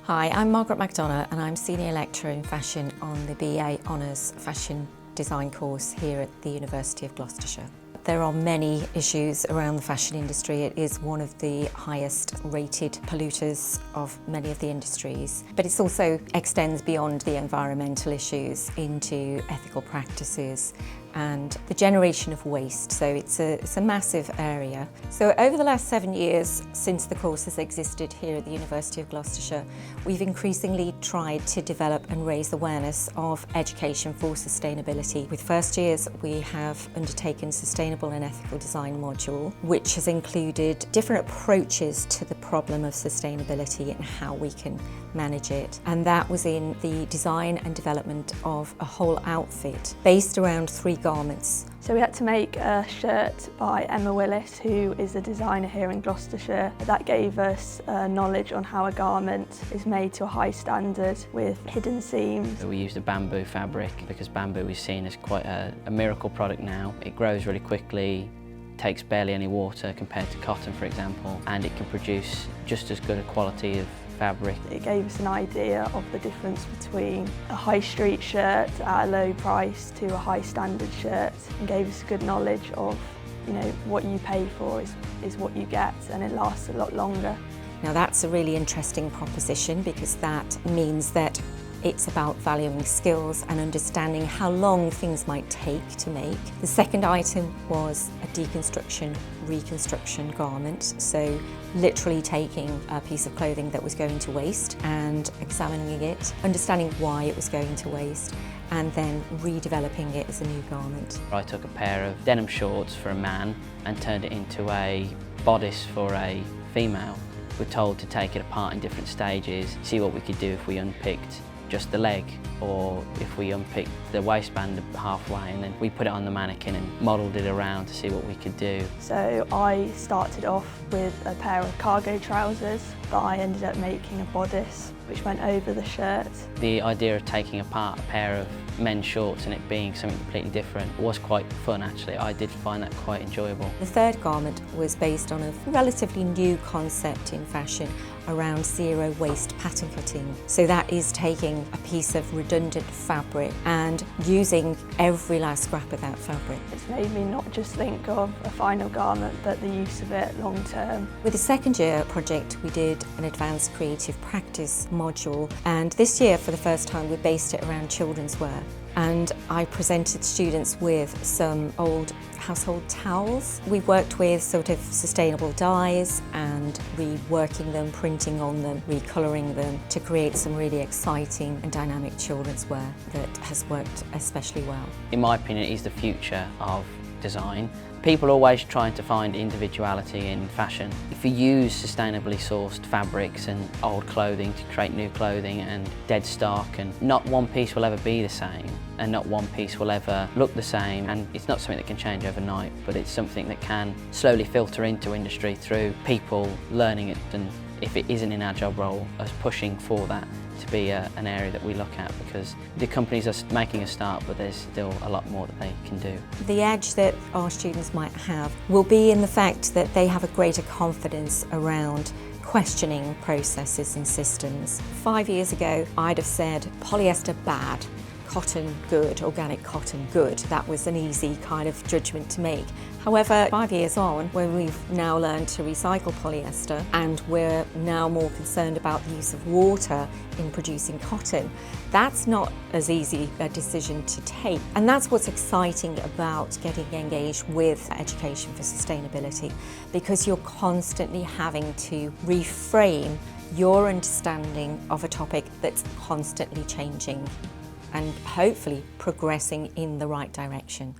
Hi, I'm Margaret McDonough and I'm Senior Lecturer in Fashion on the BA Honours Fashion Design course here at the University of Gloucestershire. There are many issues around the fashion industry. It is one of the highest rated polluters of many of the industries, but it also extends beyond the environmental issues into ethical practices and the generation of waste, so it's a massive area. So over the last 7 years since the course has existed here at the University of Gloucestershire, we've increasingly tried to develop and raise awareness of education for sustainability. With first years we have undertaken Sustainable and Ethical Design module, which has included different approaches to the problem of sustainability and how we can manage it. And that was in the design and development of a whole outfit based around 3 garments. So we had to make a shirt by Emma Willis, who is a designer here in Gloucestershire. That gave us knowledge on how a garment is made to a high standard with hidden seams. We used a bamboo fabric because bamboo is seen as quite a miracle product now. It grows really quickly, takes barely any water compared to cotton, for example, and it can produce just as good a quality of fabric. It gave us an idea of the difference between a high street shirt at a low price to a high standard shirt, and gave us good knowledge of, what you pay for is what you get, and it lasts a lot longer. Now that's a really interesting proposition because that means that it's about valuing skills and understanding how long things might take to make. The second item was a deconstruction, reconstruction garment. So literally taking a piece of clothing that was going to waste and examining it, understanding why it was going to waste, and then redeveloping it as a new garment. I took a pair of denim shorts for a man and turned it into a bodice for a female. We're told to take it apart in different stages, see what we could do if we unpicked just the leg, or if we unpicked the waistband halfway, and then we put it on the mannequin and modelled it around to see what we could do. So I started off with a pair of cargo trousers, but I ended up making a bodice which went over the shirt. The idea of taking apart a pair of men's shorts and it being something completely different was quite fun actually. I did find that quite enjoyable. The third garment was based on a relatively new concept in fashion around zero waste pattern cutting. So that is taking a piece of redundant fabric and using every last scrap of that fabric. It's made me not just think of a final garment, but the use of it long term. With the second year project, we did an advanced creative practice module, and this year for the first time we based it around children's wear. And I presented students with some old household towels. We worked with sort of sustainable dyes and reworking them, printing on them, recolouring them to create some really exciting and dynamic children's wear that has worked especially well. In my opinion, it is the future of design. People are always trying to find individuality in fashion. If you use sustainably sourced fabrics and old clothing to create new clothing and dead stock, and not one piece will ever be the same and not one piece will ever look the same, and it's not something that can change overnight, but it's something that can slowly filter into industry through people learning it, and if it isn't in our job role, us pushing for that to be an area that we look at, because the companies are making a start, but there's still a lot more that they can do. The edge that our students might have will be in the fact that they have a greater confidence around questioning processes and systems. 5 years ago, I'd have said polyester bad, cotton good, organic cotton good. That was an easy kind of judgment to make. However, 5 years on, when we've now learned to recycle polyester and we're now more concerned about the use of water in producing cotton, that's not as easy a decision to take. And that's what's exciting about getting engaged with education for sustainability, because you're constantly having to reframe your understanding of a topic that's constantly changing and hopefully progressing in the right direction.